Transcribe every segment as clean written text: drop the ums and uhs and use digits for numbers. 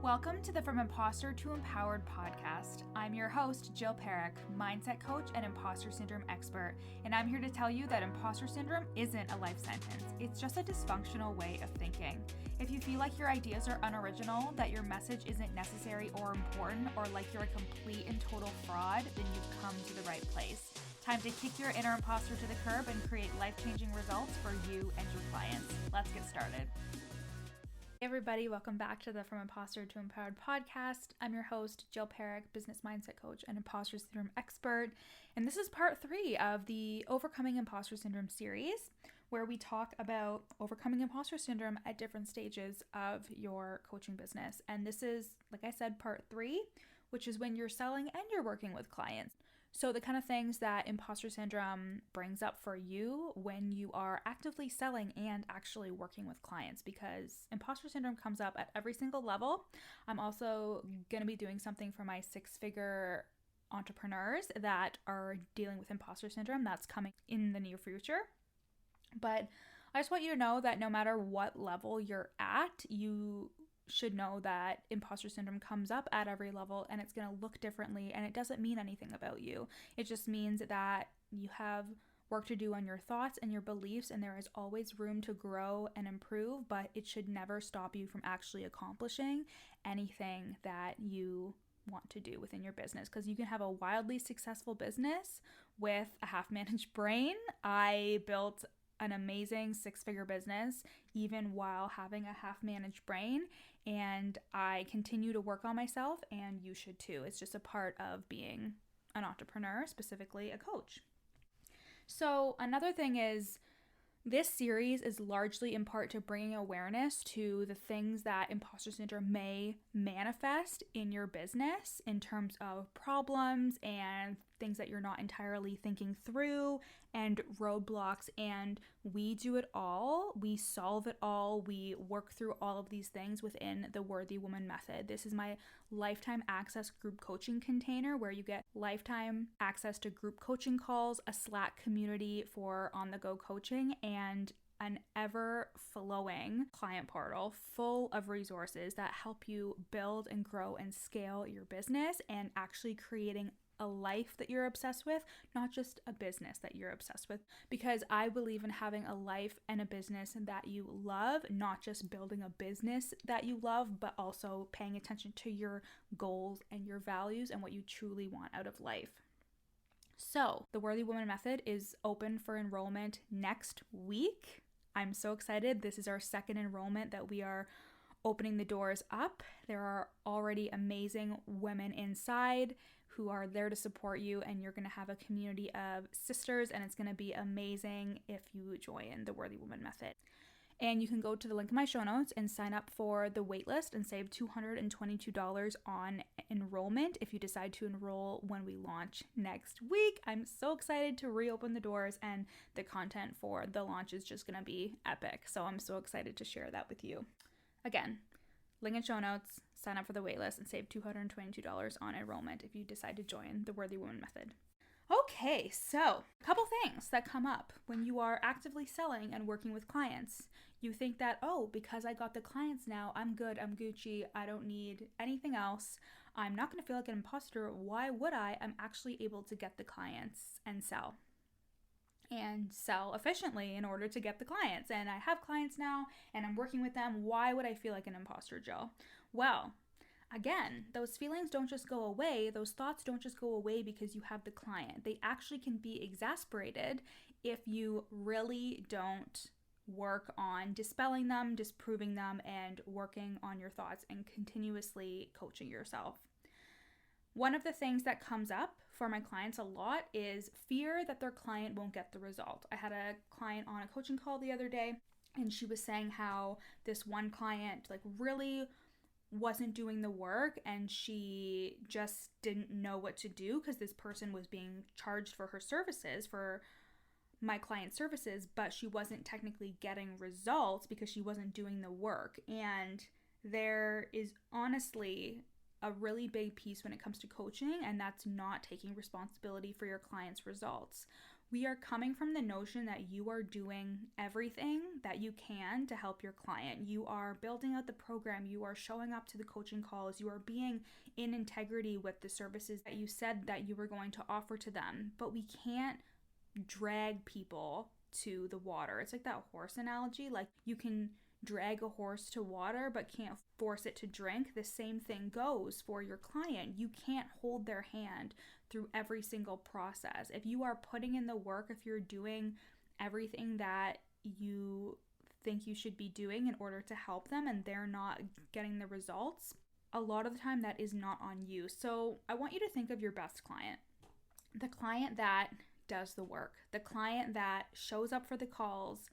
Welcome to the From Imposter to Empowered podcast. I'm your host, Jill Perrick, mindset coach and imposter syndrome expert, and I'm here to tell you that imposter syndrome isn't a life sentence. It's just a dysfunctional way of thinking. If you feel like your ideas are unoriginal, that your message isn't necessary or important, or like you're a complete and total fraud, then you've come to the right place. Time to kick your inner imposter to the curb and create life-changing results for you and your clients. Let's get started. Hey everybody, welcome back to the From Imposter to Empowered podcast. I'm your host, Jill Perrick, business mindset coach and imposter syndrome expert. And this is part 3 of the Overcoming Imposter Syndrome Series, where we talk about overcoming imposter syndrome at different stages of your coaching business. And this is, like I said, part 3, which is when you're selling and you're working with clients. So the kind of things that imposter syndrome brings up for you when you are actively selling and actually working with clients, because imposter syndrome comes up at every single level. I'm also going to be doing something for my 6-figure entrepreneurs that are dealing with imposter syndrome. That's coming in the near future. But I just want you to know that no matter what level you're at, you should know that imposter syndrome comes up at every level, and it's going to look differently, and it doesn't mean anything about you. It just means that you have work to do on your thoughts and your beliefs, and there is always room to grow and improve, but it should never stop you from actually accomplishing anything that you want to do within your business, because you can have a wildly successful business with a half-managed brain. I built an amazing 6-figure business even while having a half-managed brain, and I continue to work on myself, and you should too. It's just a part of being an entrepreneur, specifically a coach. So another thing is, this series is largely in part to bringing awareness to the things that imposter syndrome may manifest in your business in terms of problems and things that you're not entirely thinking through and roadblocks. And we do it all. We solve it all. We work through all of these things within the Worthy Woman method. This is my lifetime access group coaching container, where you get lifetime access to group coaching calls, a Slack community for on-the-go coaching, and an ever-flowing client portal full of resources that help you build and grow and scale your business, and actually creating a life that you're obsessed with, not just a business that you're obsessed with. Because I believe in having a life and a business that you love, not just building a business that you love, but also paying attention to your goals and your values and what you truly want out of life. So the Worthy Woman Method is open for enrollment next week. I'm so excited. This is our second enrollment that we are opening the doors up. There are already amazing women inside who are there to support you, and you're going to have a community of sisters, and it's going to be amazing if you join the Worthy Woman Method. And you can go to the link in my show notes and sign up for the waitlist and save $222 on enrollment if you decide to enroll when we launch next week. I'm so excited to reopen the doors, and the content for the launch is just going to be epic. So I'm so excited to share that with you. Again, link in show notes, sign up for the waitlist, and save $222 on enrollment if you decide to join the Worthy Woman Method. Okay, so a couple things that come up when you are actively selling and working with clients. You think that, oh, because I got the clients now, I'm good, I'm Gucci, I don't need anything else. I'm not going to feel like an imposter. Why would I? I'm actually able to get the clients and sell efficiently in order to get the clients. And I have clients now, and I'm working with them. Why would I feel like an imposter, Jill? Well, again, those feelings don't just go away. Those thoughts don't just go away because you have the client. They actually can be exacerbated if you really don't work on dispelling them, disproving them, and working on your thoughts and continuously coaching yourself. One of the things that comes up for my clients a lot is fear that their client won't get the result. I had a client on a coaching call the other day, and she was saying how this one client really wasn't doing the work, and she just didn't know what to do because this person was being charged for her services, for my client services, but she wasn't technically getting results because she wasn't doing the work. And there is honestly a really big piece when it comes to coaching, and that's not taking responsibility for your client's results. We are coming from the notion that you are doing everything that you can to help your client. You are building out the program. You are showing up to the coaching calls. You are being in integrity with the services that you said that you were going to offer to them. But we can't drag people to the water. It's like that horse analogy. Like, you can drag a horse to water but can't force it to drink. The same thing goes for your client. You can't hold their hand through every single process. If you are putting in the work, if you're doing everything that you think you should be doing in order to help them and they're not getting the results, a lot of the time that is not on you. So I want you to think of your best client. The client that does the work, the client that shows up for the calls,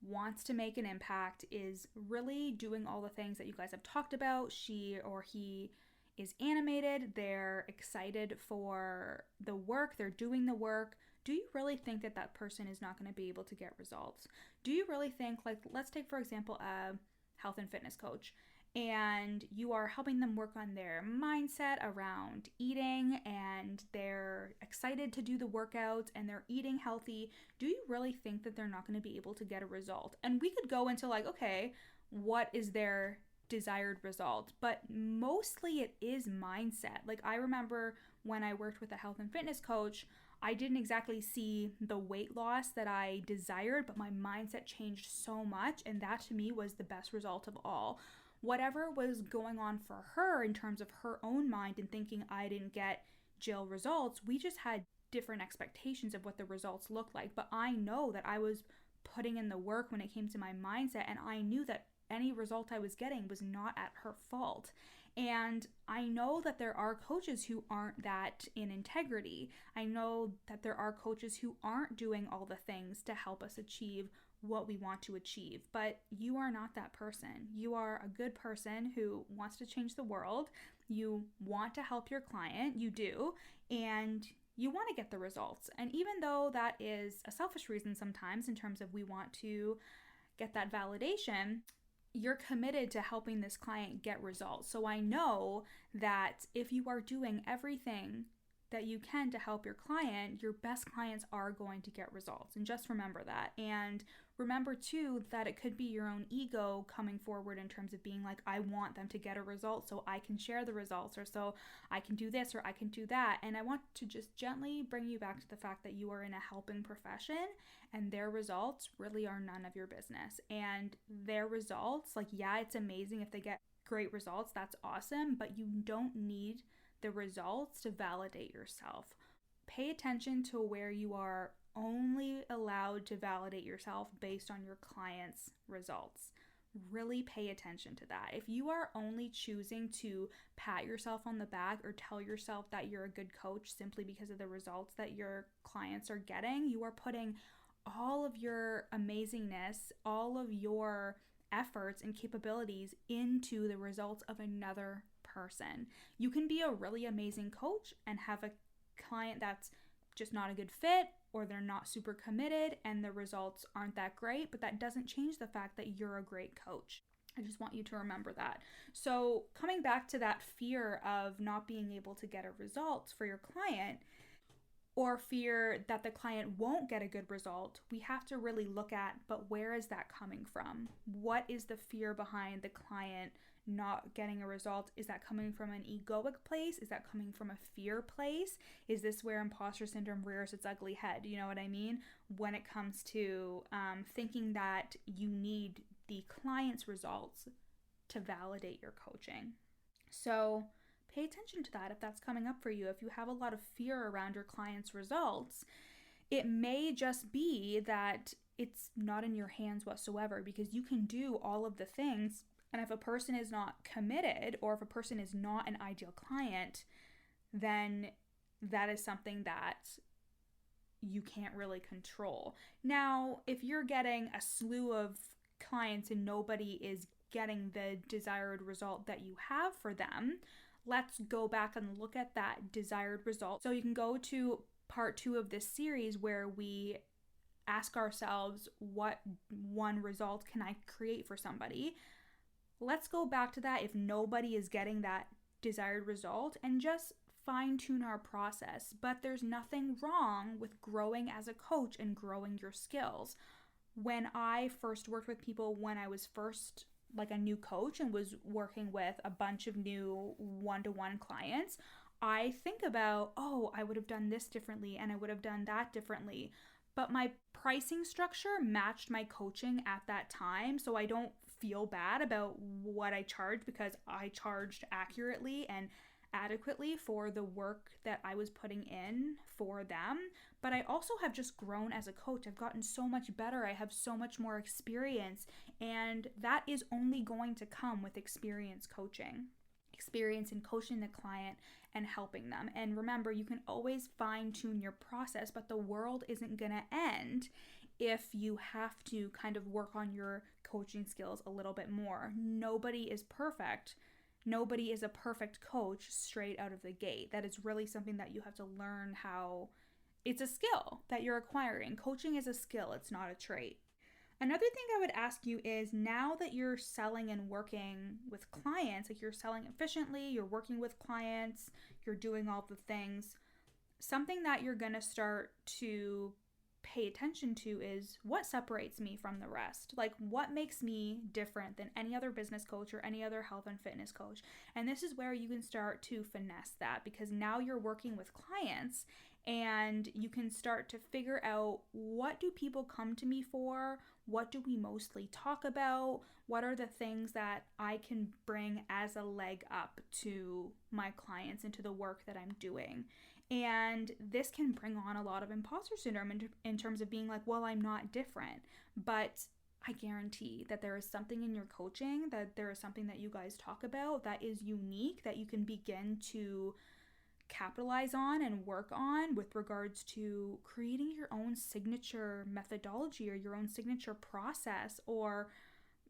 wants to make an impact, is really doing all the things that you guys have talked about. She or he is animated, they're excited for the work, they're doing the work. Do you really think that that person is not going to be able to get results? Do you really think, like, let's take for example a health and fitness coach, and you are helping them work on their mindset around eating, and they're excited to do the workouts and they're eating healthy. Do you really think that they're not going to be able to get a result? And we could go into like, okay, what is their desired result? But mostly it is mindset. Like, I remember when I worked with a health and fitness coach, I didn't exactly see the weight loss that I desired, but my mindset changed so much, and that to me was the best result of all. Whatever was going on for her in terms of her own mind and thinking I didn't get Jill results, we just had different expectations of what the results looked like. But I know that I was putting in the work when it came to my mindset, and I knew that any result I was getting was not at her fault. And I know that there are coaches who aren't that in integrity. I know that there are coaches who aren't doing all the things to help us achieve what we want to achieve, but you are not that person. You are a good person who wants to change the world. You want to help your client, you do, and you want to get the results. And even though that is a selfish reason sometimes in terms of we want to get that validation, you're committed to helping this client get results. So I know that if you are doing everything that you can to help your client, your best clients are going to get results. And just remember that. And remember too that it could be your own ego coming forward in terms of being like, I want them to get a result so I can share the results, or so I can do this or I can do that. And I want to just gently bring you back to the fact that you are in a helping profession, and their results really are none of your business. And their results, like, yeah, it's amazing if they get great results, that's awesome, but you don't need the results to validate yourself. Pay attention to where you are only allowed to validate yourself based on your client's results. Really pay attention to that. If you are only choosing to pat yourself on the back or tell yourself that you're a good coach simply because of the results that your clients are getting, you are putting all of your amazingness, all of your efforts and capabilities into the results of another person. You can be a really amazing coach and have a client that's just not a good fit, or they're not super committed and the results aren't that great, but that doesn't change the fact that you're a great coach. I just want you to remember that. So coming back to that fear of not being able to get a result for your client, or fear that the client won't get a good result, we have to really look at, but where is that coming from? What is the fear behind the client not getting a result? Is that coming from an egoic place? Is that coming from a fear place? Is this where imposter syndrome rears its ugly head? You know what I mean? When it comes to thinking that you need the client's results to validate your coaching. So pay attention to that if that's coming up for you. If you have a lot of fear around your client's results, it may just be that it's not in your hands whatsoever, because you can do all of the things. And if a person is not committed, or if a person is not an ideal client, then that is something that you can't really control. Now, if you're getting a slew of clients and nobody is getting the desired result that you have for them, let's go back and look at that desired result. So you can go to part 2 of this series where we ask ourselves, what one result can I create for somebody? Let's go back to that if nobody is getting that desired result, and just fine-tune our process, but there's nothing wrong with growing as a coach and growing your skills. When I first worked with people, when I was first like a new coach and was working with a bunch of new one-to-one clients, I think about, I would have done this differently and I would have done that differently. But my pricing structure matched my coaching at that time, so I don't feel bad about what I charged because I charged accurately and adequately for the work that I was putting in for them. But I also have just grown as a coach. I've gotten so much better. I have so much more experience, and that is only going to come with experience in coaching the client and helping them. And remember, you can always fine-tune your process, but the world isn't going to end if you have to kind of work on your coaching skills a little bit more. Nobody is perfect. Nobody is a perfect coach straight out of the gate. That is really something that you have to learn how. It's a skill that you're acquiring. Coaching is a skill, it's not a trait. Another thing I would ask you is, now that you're selling and working with clients, like you're selling efficiently, you're working with clients, you're doing all the things, something that you're going to start to pay attention to is, what separates me from the rest? Like, what makes me different than any other business coach or any other health and fitness coach? And this is where you can start to finesse that, because now you're working with clients and you can start to figure out, what do people come to me for? What do we mostly talk about? What are the things that I can bring as a leg up to my clients and to the work that I'm doing? And this can bring on a lot of imposter syndrome in terms of being like, well, I'm not different. But I guarantee that there is something in your coaching, that there is something that you guys talk about that is unique, that you can begin to capitalize on and work on with regards to creating your own signature methodology or your own signature process, or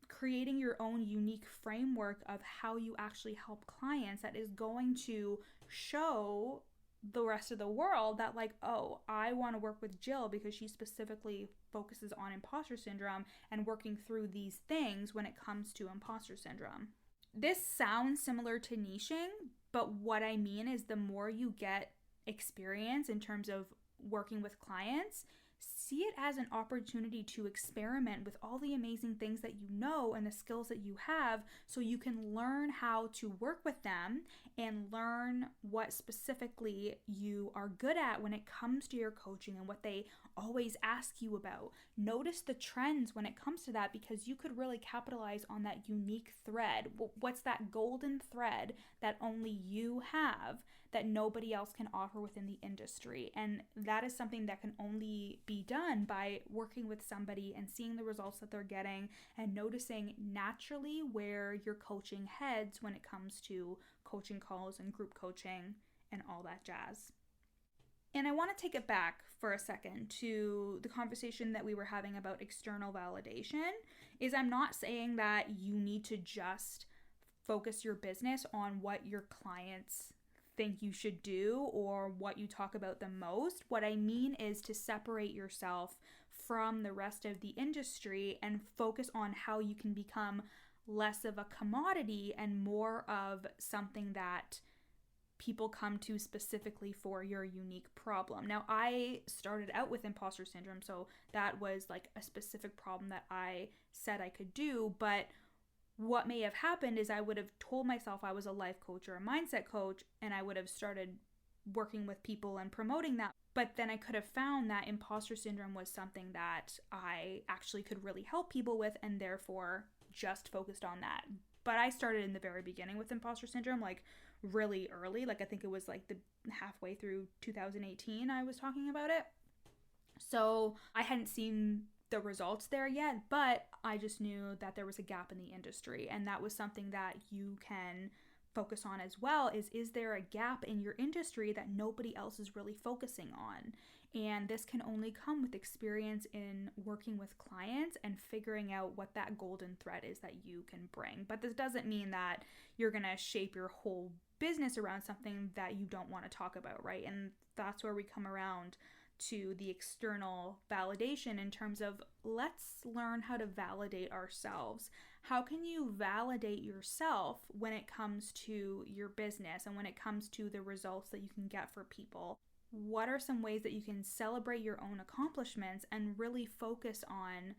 creating your own unique framework of how you actually help clients that is going to show the rest of the world that, like, oh, I want to work with Jill because she specifically focuses on imposter syndrome and working through these things when it comes to imposter syndrome. This sounds similar to niching, but what I mean is, the more you get experience in terms of working with clients, see it as an opportunity to experiment with all the amazing things that you know and the skills that you have, so you can learn how to work with them and learn what specifically you are good at when it comes to your coaching and what they always ask you about. Notice the trends when it comes to that, because you could really capitalize on that unique thread. What's that golden thread that only you have, that nobody else can offer within the industry? And that is something that can only be done by working with somebody and seeing the results that they're getting and noticing naturally where your coaching heads when it comes to coaching calls and group coaching and all that jazz. And I want to take it back for a second to the conversation that we were having about external validation. Is, I'm not saying that you need to just focus your business on what your clients think you should do or what you talk about the most. What I mean is to separate yourself from the rest of the industry and focus on how you can become less of a commodity and more of something that people come to specifically for your unique problem. Now, I started out with imposter syndrome, so that was like a specific problem that I said I could do, but what may have happened is I would have told myself I was a life coach or a mindset coach, and I would have started working with people and promoting that. But then I could have found that imposter syndrome was something that I actually could really help people with, and therefore just focused on that. But I started in the very beginning with imposter syndrome, like really early. Like I think it was like the halfway through 2018 I was talking about it. So I hadn't seen the results there yet, but I just knew that there was a gap in the industry, and that was something that you can focus on as well. Is there a gap in your industry that nobody else is really focusing on? And this can only come with experience in working with clients and figuring out what that golden thread is that you can bring. But this doesn't mean that you're gonna shape your whole business around something that you don't want to talk about, right? And that's where we come around to the external validation in terms of let's learn how to validate ourselves. How can you validate yourself when it comes to your business and when it comes to the results that you can get for people? What are some ways that you can celebrate your own accomplishments and really focus on,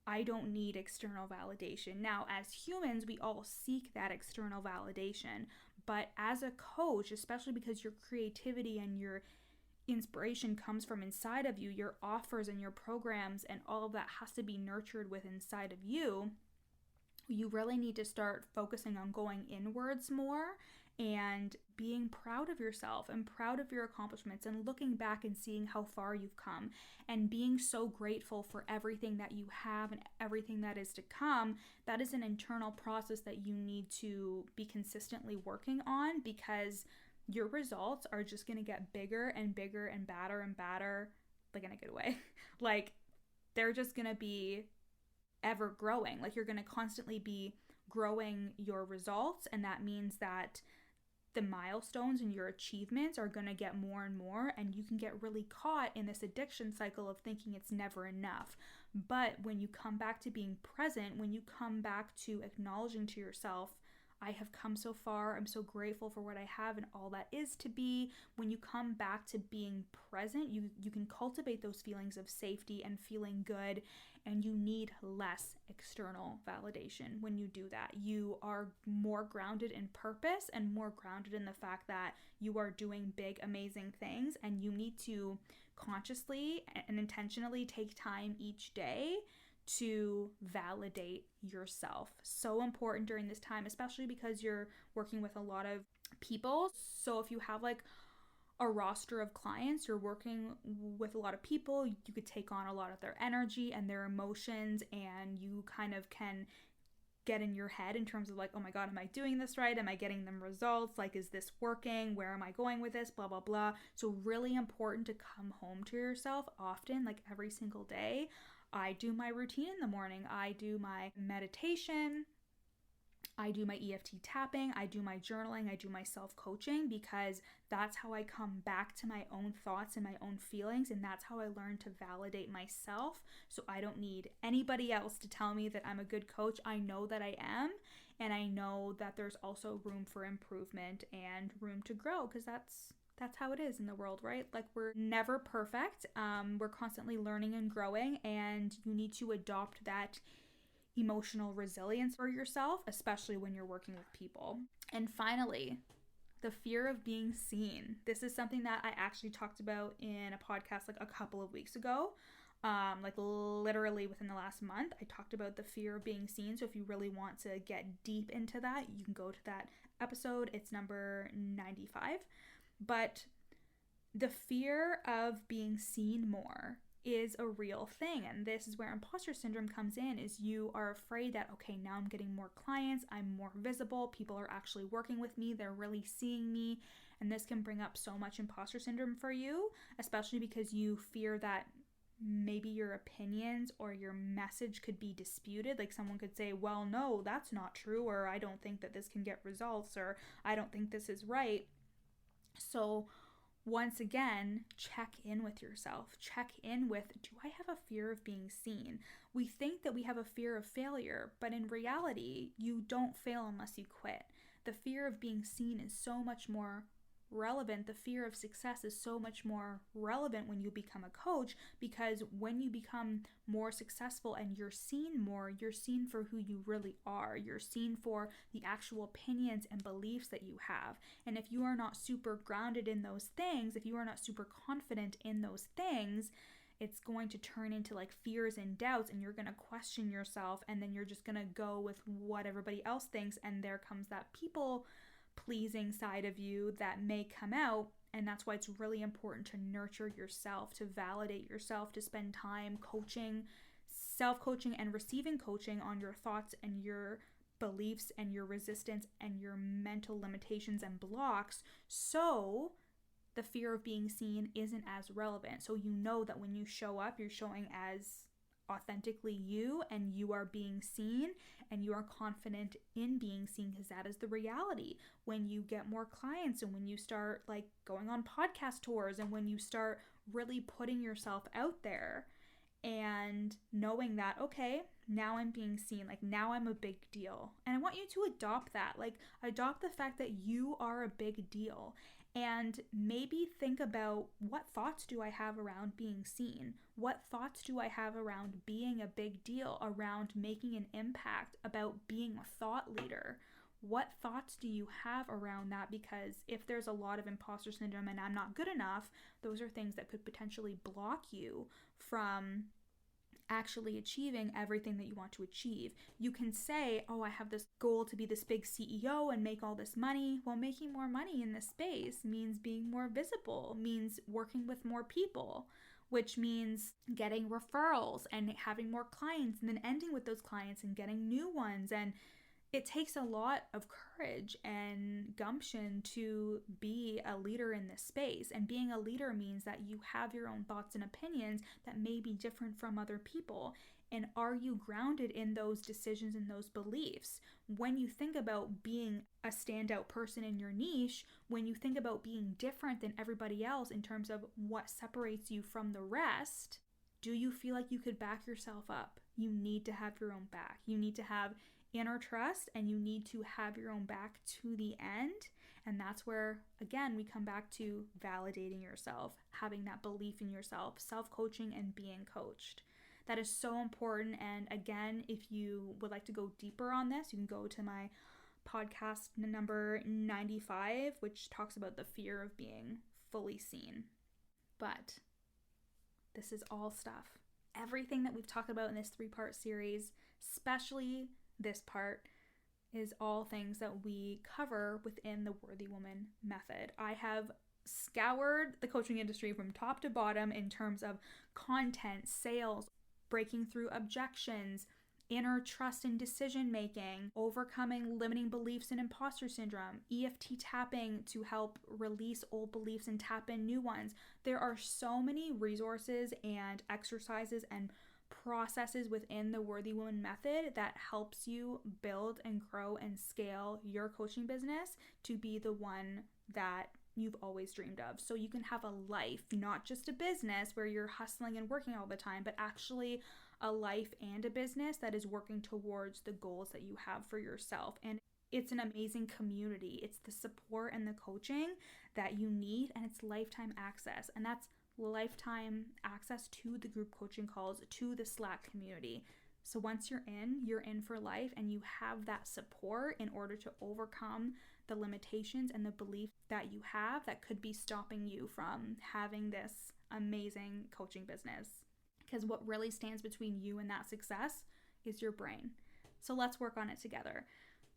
I don't need external validation? Now, as humans, we all seek that external validation, but as a coach, especially because your creativity and your inspiration comes from inside of you, your offers and your programs and all of that has to be nurtured with inside of you. You really need to start focusing on going inwards more and being proud of yourself and proud of your accomplishments and looking back and seeing how far you've come and being so grateful for everything that you have and everything that is to come. That is an internal process that you need to be consistently working on, because your results are just going to get bigger and bigger and badder, like in a good way. Like they're just going to be ever growing. Like you're going to constantly be growing your results, and that means that the milestones and your achievements are going to get more and more, and you can get really caught in this addiction cycle of thinking it's never enough. But when you come back to being present, when you come back to acknowledging to yourself, I have come so far, I'm so grateful for what I have and all that is to be. When you come back to being present, you can cultivate those feelings of safety and feeling good, and you need less external validation when you do that. You are more grounded in purpose and more grounded in the fact that you are doing big, amazing things, and you need to consciously and intentionally take time each day to validate yourself. So important during this time, especially because you're working with a lot of people. So if you have like a roster of clients, you're working with a lot of people, you could take on a lot of their energy and their emotions, and you kind of can get in your head in terms of like, oh my God, am I doing this right? Am I getting them results? Like, is this working? Where am I going with this? Blah, blah, blah. So really important to come home to yourself often, like every single day. I do my routine in the morning. I do my meditation. I do my EFT tapping. I do my journaling. I do my self-coaching, because that's how I come back to my own thoughts and my own feelings. And that's how I learn to validate myself. So I don't need anybody else to tell me that I'm a good coach. I know that I am. And I know that there's also room for improvement and room to grow, because that's how it is in the world, right? Like we're never perfect. We're constantly learning and growing, and you need to adopt that emotional resilience for yourself, especially when you're working with people. And finally, the fear of being seen. This is something that I actually talked about in a podcast like a couple of weeks ago. Like literally within the last month, I talked about the fear of being seen. So if you really want to get deep into that, you can go to that episode. It's number 95. But the fear of being seen more is a real thing, and this is where imposter syndrome comes in. Is you are afraid that, okay, now I'm getting more clients, I'm more visible, people are actually working with me, they're really seeing me, and this can bring up so much imposter syndrome for you, especially because you fear that maybe your opinions or your message could be disputed. Like someone could say, well, no, that's not true, or I don't think that this can get results, or I don't think this is right. So once again, check in with yourself. Check in with, do I have a fear of being seen? We think that we have a fear of failure, but in reality, you don't fail unless you quit. The fear of being seen is so much more relevant. The fear of success is so much more relevant when you become a coach, because when you become more successful and you're seen more, you're seen for who you really are. You're seen for the actual opinions and beliefs that you have. And if you are not super grounded in those things, if you are not super confident in those things, it's going to turn into like fears and doubts, and you're going to question yourself, and then you're just going to go with what everybody else thinks, and there comes that people pleasing side of you that may come out. And that's why it's really important to nurture yourself, to validate yourself, to spend time coaching, self-coaching and receiving coaching on your thoughts and your beliefs and your resistance and your mental limitations and blocks, so the fear of being seen isn't as relevant. So you know that when you show up, you're showing as authentically you and you are being seen and you are confident in being seen, because that is the reality. When you get more clients and when you start like going on podcast tours and when you start really putting yourself out there and knowing that, okay, now I'm being seen, like now I'm a big deal. And I want you to adopt that, like adopt the fact that you are a big deal. And maybe think about, what thoughts do I have around being seen? What thoughts do I have around being a big deal, around making an impact, about being a thought leader? What thoughts do you have around that? Because if there's a lot of imposter syndrome and I'm not good enough, those are things that could potentially block you from actually achieving everything that you want to achieve. You can say, oh, I have this goal to be this big CEO and make all this money. Well, making more money in this space means being more visible, means working with more people, which means getting referrals and having more clients and then ending with those clients and getting new ones. And it takes a lot of courage and gumption to be a leader in this space. And being a leader means that you have your own thoughts and opinions that may be different from other people. And are you grounded in those decisions and those beliefs? When you think about being a standout person in your niche, when you think about being different than everybody else in terms of what separates you from the rest, do you feel like you could back yourself up? You need to have your own back. You need to have inner trust, and you need to have your own back to the end. And that's where, again, we come back to validating yourself, having that belief in yourself, self-coaching and being coached. That is so important. And again, if you would like to go deeper on this, you can go to my podcast number 95, which talks about the fear of being fully seen. But this is all stuff. Everything that we've talked about in this 3-part series, especially this part, is all things that we cover within the Worthy Woman method. I have scoured the coaching industry from top to bottom in terms of content, sales, breaking through objections, inner trust and decision making, overcoming limiting beliefs and imposter syndrome, EFT tapping to help release old beliefs and tap in new ones. There are so many resources and exercises and processes within the Worthy Woman method that helps you build and grow and scale your coaching business to be the one that you've always dreamed of. So you can have a life, not just a business where you're hustling and working all the time, but actually a life and a business that is working towards the goals that you have for yourself. And it's an amazing community. It's the support and the coaching that you need, and it's lifetime access. And that's lifetime access to the group coaching calls, to the Slack community. So once you're in for life, and you have that support in order to overcome the limitations and the beliefs that you have that could be stopping you from having this amazing coaching business. Because what really stands between you and that success is your brain. So let's work on it together.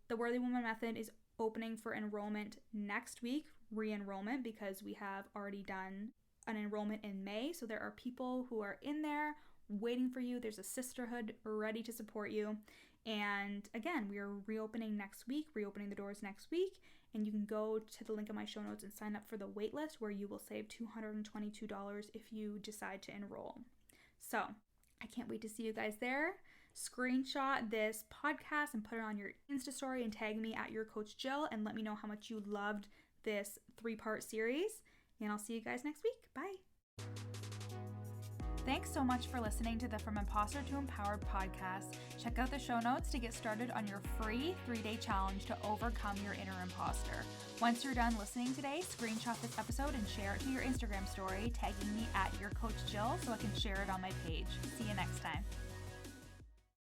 The Worthy Woman method is opening for enrollment next week, re-enrollment, because we have already done an enrollment in May. So there are people who are in there waiting for you. There's a sisterhood ready to support you. And again, we are reopening the doors next week. And you can go to the link in my show notes and sign up for the waitlist, where you will save $222 if you decide to enroll. So I can't wait to see you guys there. Screenshot this podcast and put it on your Insta story and tag me at your Coach Jill and let me know how much you loved this 3-part series. And I'll see you guys next week. Bye. Thanks so much for listening to the From Imposter to Empowered podcast. Check out the show notes to get started on your free 3-day challenge to overcome your inner imposter. Once you're done listening today, screenshot this episode and share it to your Instagram story, tagging me at your Coach Jill so I can share it on my page. See you next time.